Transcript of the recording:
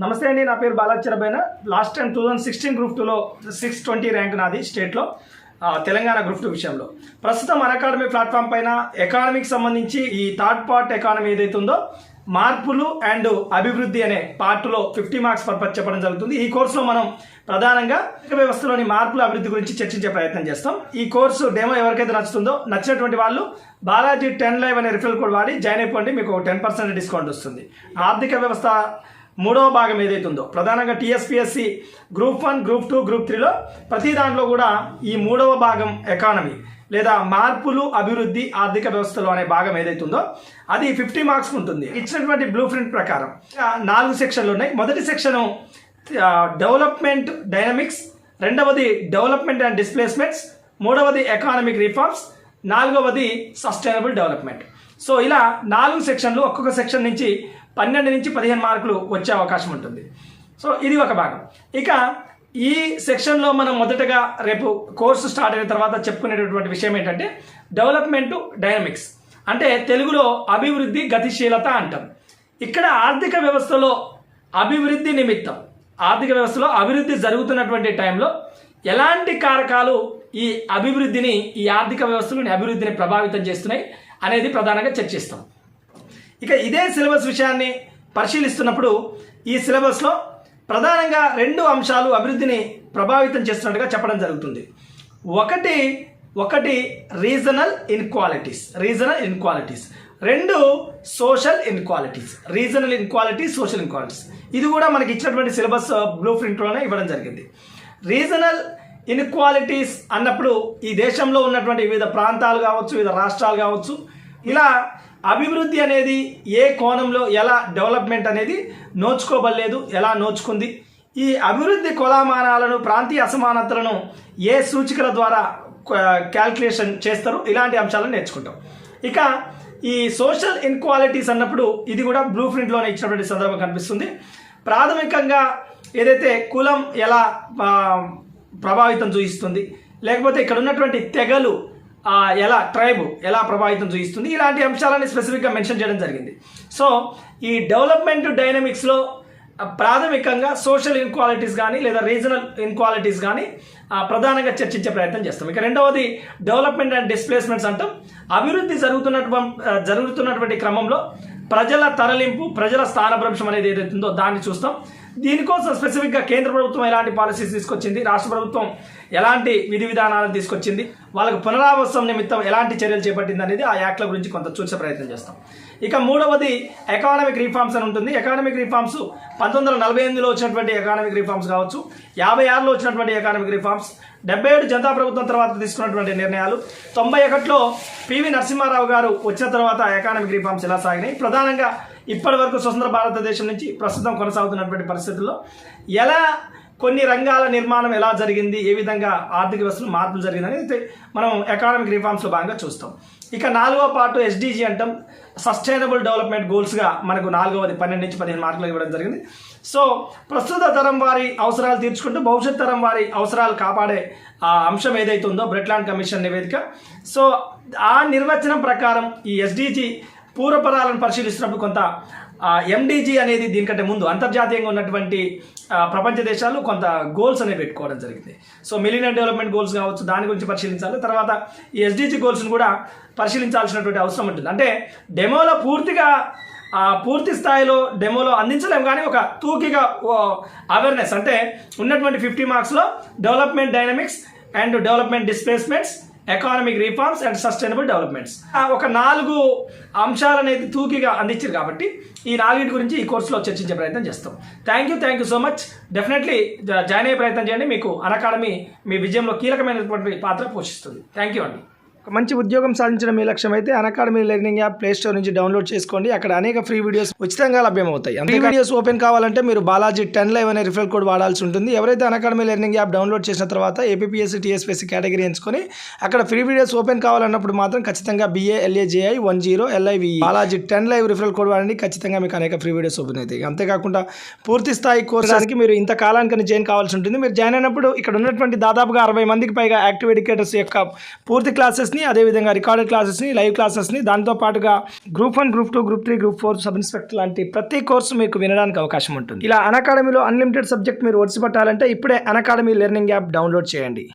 నమస్తే అండి, నా పేరు బాలాజీ చరబైన. లాస్ట్ టైం 2016 గ్రూప్ 2లో 620 ర్యాంక్ నాది స్టేట్లో తెలంగాణ గ్రూప్ 2 విషయంలో. ప్రస్తుతం అకాడమీ ప్లాట్ఫామ్ పైన ఎకానమీకి సంబంధించి ఈ థర్డ్ పార్ట్ ఎకానమీ ఏదైతే ఉందో మార్పులు అండ్ అభివృద్ధి అనే పార్ట్లో 50 మార్క్స్ పర్పస్ చెప్పడం జరుగుతుంది. ఈ కోర్సులో మనం ప్రధానంగా వ్యవస్థలోని మార్పుల అభివృద్ధి గురించి చర్చించే ప్రయత్నం చేస్తాం. ఈ కోర్సు డెమో ఎవరికైతే నచ్చుతుందో నచ్చినటువంటి వాళ్ళు బాలాజీ 10 లైవ్ అనే రిఫరల్ కోడ్ వాడి జాయిన్ అయిపోండి, మీకు 10% డిస్కౌంట్ వస్తుంది. ఆర్థిక వ్యవస్థ మూడవ భాగం ఏదైతే ఉందో ప్రధానంగా టీఎస్పీఎస్సీ గ్రూప్ 1, గ్రూప్ 2, గ్రూప్ 3లో ప్రతి దాంట్లో కూడా ఈ మూడవ భాగం ఎకానమీ లేదా మార్పులు అభివృద్ధి ఆర్థిక వ్యవస్థలో అనే భాగం ఏదైతే ఉందో అది 50 మార్క్స్ ఉంటుంది. ఇచ్చినటువంటి బ్లూ ప్రింట్ ప్రకారం 4 సెక్షన్లు ఉన్నాయి. మొదటి సెక్షను డెవలప్మెంట్ డైనమిక్స్, రెండవది డెవలప్మెంట్ అండ్ డిస్ప్లేస్మెంట్స్, మూడవది ఎకానమిక్ రిఫార్మ్స్, నాలుగవది సస్టైనబుల్ డెవలప్మెంట్. సో ఇలా 4 సెక్షన్లు, ఒక్కొక్క సెక్షన్ నుంచి 12 నుంచి 15 మార్కులు వచ్చే అవకాశం ఉంటుంది. సో ఇది ఒక భాగం. ఇక ఈ సెక్షన్లో మనం మొదటగా రేపు కోర్సు స్టార్ట్ అయిన తర్వాత చెప్పుకునేటటువంటి విషయం ఏంటంటే డెవలప్మెంట్ డైనమిక్స్, అంటే తెలుగులో అభివృద్ధి గతిశీలత అంటాం. ఇక్కడ ఆర్థిక వ్యవస్థలో అభివృద్ధి నిమిత్తం, ఆర్థిక వ్యవస్థలో అభివృద్ధి జరుగుతున్నటువంటి టైంలో ఎలాంటి కారకాలు ఈ అభివృద్ధిని, ఈ ఆర్థిక వ్యవస్థలోని అభివృద్ధిని ప్రభావితం చేస్తున్నాయి అనేది ప్రధానంగా చర్చిస్తాం. ఇక ఇదే సిలబస్ విషయాన్ని పరిశీలిస్తున్నప్పుడు ఈ సిలబస్లో ప్రధానంగా 2 అంశాలు అభివృద్ధిని ప్రభావితం చేస్తున్నట్టుగా చెప్పడం జరుగుతుంది. ఒకటి రీజనల్ ఇన్క్వాలిటీస్, 2 సోషల్ ఇన్క్వాలిటీస్, రీజనల్ ఇన్క్వాలిటీస్, సోషల్ ఇన్క్వాలిటీస్. ఇది కూడా మనకి ఇచ్చినటువంటి సిలబస్ బ్లూ ప్రింట్లోనే ఇవ్వడం జరిగింది. రీజనల్ ఇన్క్వాలిటీస్ అన్నప్పుడు ఈ దేశంలో ఉన్నటువంటి వివిధ ప్రాంతాలు కావచ్చు, వివిధ రాష్ట్రాలు కావచ్చు, ఇలా అభివృద్ధి అనేది ఏ కోణంలో ఎలా డెవలప్మెంట్ అనేది నోచుకోబడలేదు, ఎలా నోచుకుంది, ఈ అభివృద్ధి కొలమానాలను, ప్రాంతీయ అసమానతలను ఏ సూచికల ద్వారా క్యాల్కులేషన్ చేస్తారు, ఇలాంటి అంశాలను నేర్చుకుంటాం. ఇక ఈ సోషల్ ఇన్క్వాలిటీస్ అన్నప్పుడు ఇది కూడా బ్లూ ప్రింట్లోనే ఇచ్చినటువంటి సందర్భం కనిపిస్తుంది. ప్రాథమికంగా ఏదైతే కులం ఎలా ప్రభావితం చూపిస్తుంది, లేకపోతే ఇక్కడ ఉన్నటువంటి తెగలు ట్రైబ్ ఎలా ప్రభావితం చూపిస్తుంది, ఇలాంటి అంశాలని స్పెసిఫిక్గా మెన్షన్ చేయడం జరిగింది. సో ఈ డెవలప్మెంట్ డైనమిక్స్లో ప్రాథమికంగా సోషల్ ఇన్క్వాలిటీస్ కానీ లేదా రీజనల్ ఇన్క్వాలిటీస్ కానీ ప్రధానంగా చర్చించే ప్రయత్నం చేస్తాం. ఇక రెండవది డెవలప్మెంట్ అండ్ డిస్ప్లేస్మెంట్స్ అంటాం. అభివృద్ధి జరుగుతున్నటువంటి క్రమంలో ప్రజల తరలింపు, ప్రజల స్థానభ్రంశం అనేది ఏదైతే ఉందో దాన్ని చూస్తాం. దీనికోసం స్పెసిఫిక్గా కేంద్ర ప్రభుత్వం ఎలాంటి పాలసీస్ తీసుకొచ్చింది, రాష్ట్ర ప్రభుత్వం ఎలాంటి విధి విధానాలను తీసుకొచ్చింది, వాళ్ళకు పునరావాసం నిమిత్తం ఎలాంటి చర్యలు చేపట్టింది అనేది ఆ యాక్ట్ల గురించి కొంత చూసే ప్రయత్నం చేస్తాం. ఇక మూడవది ఎకానమిక్ రిఫార్మ్స్ అని ఉంటుంది. ఎకానమిక్ రిఫార్మ్స్ 1948లో వచ్చినటువంటి ఎకానమిక్ రిఫార్మ్స్ కావచ్చు, 56లో వచ్చినటువంటి ఎకానమిక్ రిఫార్మ్స్, 77 జనతా ప్రభుత్వం తర్వాత తీసుకున్నటువంటి నిర్ణయాలు, 91లో పివి నరసింహారావు గారు వచ్చిన తర్వాత ఎకానమిక్ రిఫార్మ్స్ ఎలా సాగినాయి, ప్రధానంగా ఇప్పటి వరకు స్వతంత్ర భారతదేశం నుంచి ప్రస్తుతం కొనసాగుతున్నటువంటి పరిస్థితుల్లో ఎలా కొన్ని రంగాల నిర్మాణం ఎలా జరిగింది, ఏ విధంగా ఆర్థిక వ్యవస్థలో మార్పులు జరిగింది అనేది మనం ఎకానమిక్ రిఫార్మ్స్లో భాగంగా చూస్తాం. ఇక 4వ పార్ట్ ఎస్డిజి అంటాం. సస్టైనబుల్ డెవలప్మెంట్ గోల్స్గా మనకు 4వది 12 నుంచి 15 మార్కులు ఇవ్వడం జరిగింది. సో ప్రస్తుత తరం వారి అవసరాలు తీర్చుకుంటూ భవిష్యత్ తరం వారి అవసరాలు కాపాడే ఆ అంశం ఏదైతే ఉందో బ్రెట్లాండ్ కమిషన్ నివేదిక. సో ఆ నిర్వచనం ప్రకారం ఈ ఎస్డిజి పూర్వపరాలను పరిశీలిస్తున్నప్పుడు కొంత ఎండిజి అనేది దీనికంటే ముందు అంతర్జాతీయంగా ఉన్నటువంటి ప్రపంచ దేశాలు కొంత గోల్స్ అనేవి పెట్టుకోవడం జరిగింది. సో మిలీనియం డెవలప్మెంట్ గోల్స్ కావచ్చు, దాని గురించి పరిశీలించాలి. తర్వాత ఈ ఎస్డిజి గోల్స్ని కూడా పరిశీలించాల్సినటువంటి అవసరం ఉంటుంది. అంటే డెమోలో పూర్తి స్థాయిలో డెమోలో అందించలేము, కానీ ఒక తూకిగా అవేర్నెస్, అంటే ఉన్నటువంటి 50 మార్క్స్లో development dynamics and development displacements, economic reforms and sustainable developments, ఒక 4 అంశాలు అనేది తూకిగా అందించారు. కాబట్టి ఈ 4 గురించి ఈ కోర్సులో చర్చించే ప్రయత్నం చేస్తాం. Thank you so much. Definitely join అయ్యే ప్రయత్నం చేయండి. మీకు అకాడమీ మీ విజయంలో కీలకమైనటువంటి పాత్ర పోషిస్తుంది. థ్యాంక్ యూ అండి. మంచి ఉద్యోగం సాధించడం మీ లక్ష్యం అయితే academy learning app play store నుంచి డౌన్లోడ్ చేసుకోండి. అక్కడ అనేక ఫ్రీ వీడియోస్ ఉచితంగా లభ్యమవుతాయి. ఫ్రీ వీడియోస్ ఓపెన్ కావాలంటే మీరు బాలాజీ 10 లైవ్ అనే రిఫరల్ కోడ్ వాడాల్సి ఉంటుంది. ఎవరైతే అకాడమీ లెర్నింగ్ యాప్ డౌన్లోడ్ చేసిన తర్వాత ఏపీఎస్సీ టీఎస్పీఎస్సీ కేటగిరీ ఎంచుకొని అక్కడ ఫ్రీ వీడియోస్ ఓపెన్ కావాలన్నప్పుడు మాత్రం ఖచ్చితంగా BALAJI 10 LIVE Balaji 10 live referral code వాడండి. ఖచ్చితంగా మీకు అనేక ఫ్రీ వీడియోస్ ఓపెన్ అవుతాయి. అంతేకాకుండా పూర్తి స్థాయి కోర్సుకి మీరు ఇంత కాలానికి జాయిన్ కావాల్సి ఉంటుంది. మీరు జాయిన్ అయినప్పుడు ఇక్కడ ఉన్నటువంటి దాదాపుగా 60 మందికి పైగా యాక్టివ్ ఎడ్యుకేటర్స్ యొక్క పూర్తి క్లాసెస్ని క్లాసెస్ని, అదేవిధంగా రికార్డెడ్ క్లాసెస్ని, లైవ్ క్లాసెస్ని, దాంతో పాటుగా group 1, group 2, group 3, group 4 sub inspector లాంటి ప్రతి కోర్సు మీకు వినడానికి అవకాశం ఉంటుంది. ఇలా అన్అకాడమీలో అన్లిమిటెడ్ సబ్జెక్ట్ మీరు ఒడిసి పట్టాలంటే ఇప్పుడే అన్అకాడమీ లెర్నింగ్ యాప్ డౌన్లోడ్ చేయండి.